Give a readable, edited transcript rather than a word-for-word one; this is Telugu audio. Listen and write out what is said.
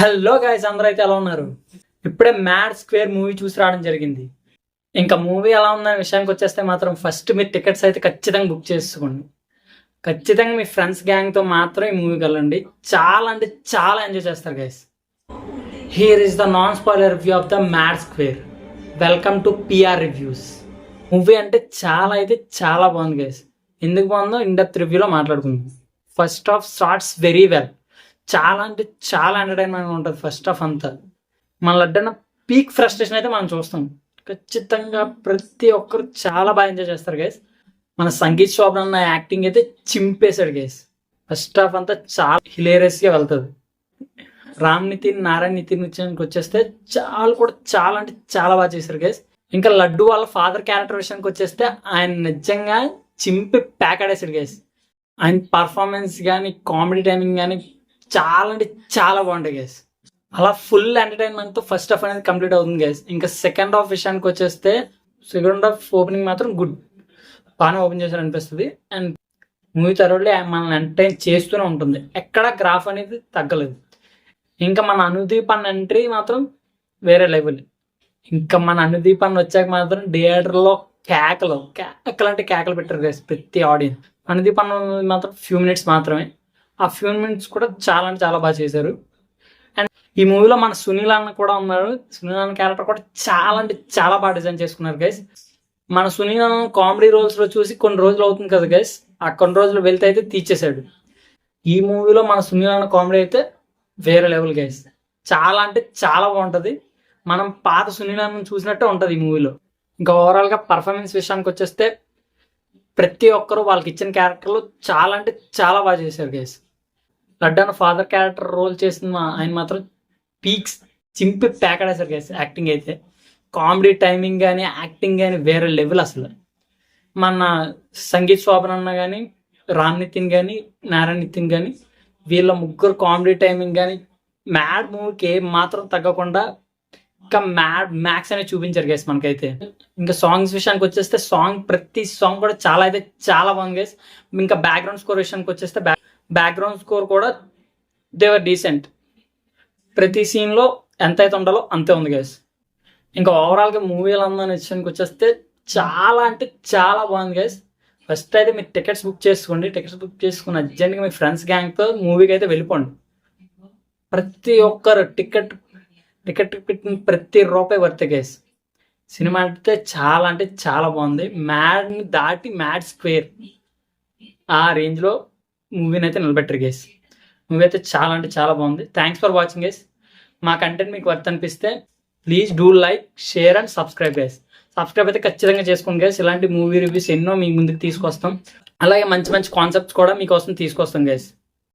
హలో గైస్, అందరూ అయితే ఎలా ఉన్నారు? ఇప్పుడే మ్యాడ్ స్క్వేర్ మూవీ చూసి రావడం జరిగింది. ఇంకా మూవీ ఎలా ఉందనే విషయానికి వచ్చేస్తే మాత్రం ఫస్ట్ మీరు టికెట్స్ అయితే ఖచ్చితంగా బుక్ చేసుకోండి. ఖచ్చితంగా మీ ఫ్రెండ్స్ గ్యాంగ్తో మాత్రం ఈ మూవీకి వెళ్ళండి. చాలా అంటే చాలా ఎంజాయ్ చేస్తారు guys. Here is the non spoiler review of the mad square. Welcome to PR reviews. Movie అంటే చాలా బాగుంది గైస్. ఎందుకు బాగుందో ఇన్ డెప్త్ రివ్యూలో మాట్లాడుకుందాం. First half starts very well. చాలా అంటే చాలా ఎంటర్టైన్మెంట్ ఉంటుంది ఫస్ట్ హాఫ్ అంతా. మన లడ్డన్న పీక్ ఫ్రస్ట్రేషన్ అయితే మనం చూస్తాం. ఖచ్చితంగా ప్రతి ఒక్కరు చాలా బాగా ఎంజాయ్ చేస్తారు గైస్. మన సంగీత్ శోభన్ అన్న యాక్టింగ్ అయితే చింపేశాడు గైస్. ఫస్ట్ హాఫ్ అంతా చాలా హిలేరియస్గా వెళ్తుంది. రామ్ నితిన్, నారాయణ నితిన్ వచ్చేస్తే చాలా అంటే చాలా బాగా చేశారు గైస్. ఇంకా లడ్డు వాళ్ళ ఫాదర్ క్యారెక్టర్ విషయానికి వచ్చేస్తే ఆయన నిజంగా చింపి ప్యాకాడేశాడు గైస్. ఆయన పర్ఫార్మెన్స్ కానీ కామెడీ టైమింగ్ కానీ చాలా అంటే చాలా బాగుంటాయి గైస్. అలా ఫుల్ ఎంటర్టైన్మెంట్తో ఫస్ట్ హాఫ్ అనేది కంప్లీట్ అవుతుంది గైస్. ఇంకా సెకండ్ హాఫ్ విషయానికి వచ్చేస్తే సెకండ్ హాఫ్ ఓపెనింగ్ మాత్రం గుడ్, బాగానే ఓపెన్ చేశారు అనిపిస్తుంది. అండ్ మూవీ తర్వాత మనల్ని ఎంటర్టైన్ చేస్తూనే ఉంటుంది. ఎక్కడ గ్రాఫ్ అనేది తగ్గలేదు. ఇంకా మన అనుదీప్ అన్న ఎంట్రీ మాత్రం వేరే లెవెల్. ఇంకా మన అనుదీప్ అన్న వచ్చాక మాత్రం థియేటర్లో కేకలు పెట్టారు గైస్ ప్రతి ఆడియన్స్. అనుదీప్ అన్న మాత్రం ఫ్యూ మినిట్స్ మాత్రమే. ఆ ఫ్యూ మినిట్స్ కూడా చాలా అంటే చాలా బాగా చేశారు. అండ్ ఈ మూవీలో మన సునీల్ అన్న కూడా ఉన్నారు. సునీల్ అన్న క్యారెక్టర్ కూడా చాలా అంటే చాలా బాగా డిజైన్ చేసుకున్నారు గైస్. మన సునీల్ అన్న కామెడీ రోల్స్లో చూసి కొన్ని రోజులు అవుతుంది కదా గైస్. ఆ కొన్ని రోజులు వెళ్తే అయితే తీర్చేశాడు. ఈ మూవీలో మన సునీల్ అన్న కామెడీ అయితే వేరే లెవెల్ గైస్. చాలా అంటే చాలా బాగుంటుంది. మనం పాత సునీల్ అన్న చూసినట్టే ఉంటుంది ఈ మూవీలో. ఇంకా ఓవరాల్గా పర్ఫార్మెన్స్ విషయానికి వచ్చేస్తే ప్రతి ఒక్కరు వాళ్ళకి ఇచ్చిన క్యారెక్టర్లు చాలా అంటే చాలా బాగా చేశారు గైస్. లడ్డన్న ఫాదర్ క్యారెక్టర్ రోల్ చేసిన ఆయన మాత్రం పీక్స్ చింపి ప్యాకడేశారు గైస్. యాక్టింగ్ అయితే కామెడీ టైమింగ్ కానీ యాక్టింగ్ కానీ వేరే లెవెల్ అసలు. మన సంగీత్ శోభన్ అన్న కానీ, రామ్ నితిన్ కానీ, నారాయణ నితిన్ కానీ, వీళ్ళ ముగ్గురు కామెడీ టైమింగ్ కానీ మ్యాడ్ మూవీకి ఏం మాత్రం తగ్గకుండా ఇంకా మ్యాక్స్ అనేది చూపించారు గైస్ మనకైతే. ఇంకా సాంగ్స్ విషయానికి వచ్చేస్తే ప్రతి సాంగ్ కూడా చాలా అయితే చాలా బాగుంది గైస్. ఇంకా బ్యాక్గ్రౌండ్ స్కోర్ విషయానికి వచ్చేస్తే బ్యాక్గ్రౌండ్ స్కోర్ కూడా దేవర్ డీసెంట్. ప్రతి సీన్లో ఎంత అయితే ఉండాలో అంతే ఉంది గైస్. ఇంకా ఓవరాల్గా మూవీలు అందమైన విషయానికి వచ్చేస్తే చాలా అంటే చాలా బాగుంది గైస్. ఫస్ట్ అయితే మీరు టికెట్స్ బుక్ చేసుకోండి. టికెట్స్ బుక్ చేసుకుని అర్జెంట్గా మీ ఫ్రెండ్స్ గ్యాంగ్తో మూవీకి అయితే వెళ్ళిపోండి. ప్రతి ఒక్కరు టికెట్ పెట్టిన ప్రతి రూపాయి వర్తే గైస్. సినిమా అంటే చాలా బాగుంది. మ్యాడ్ని దాటి మ్యాడ్ స్క్వేర్ ఆ రేంజ్లో మూవీని అయితే నిలబెట్టరు గైస్. మూవీ అయితే చాలా అంటే చాలా బాగుంది. Thanks for watching guys. మా కంటెంట్ మీకు వర్త్ అనిపిస్తే please do like, share and subscribe guys. Subscribe అయితే ఖచ్చితంగా చేసుకోండి గైస్. ఇలాంటి మూవీ రివ్యూస్ ఎన్నో మీ ముందుకు తీసుకొస్తాం. అలాగే మంచి మంచి కాన్సెప్ట్స్ కూడా మీకోసం తీసుకొస్తాం గైస్.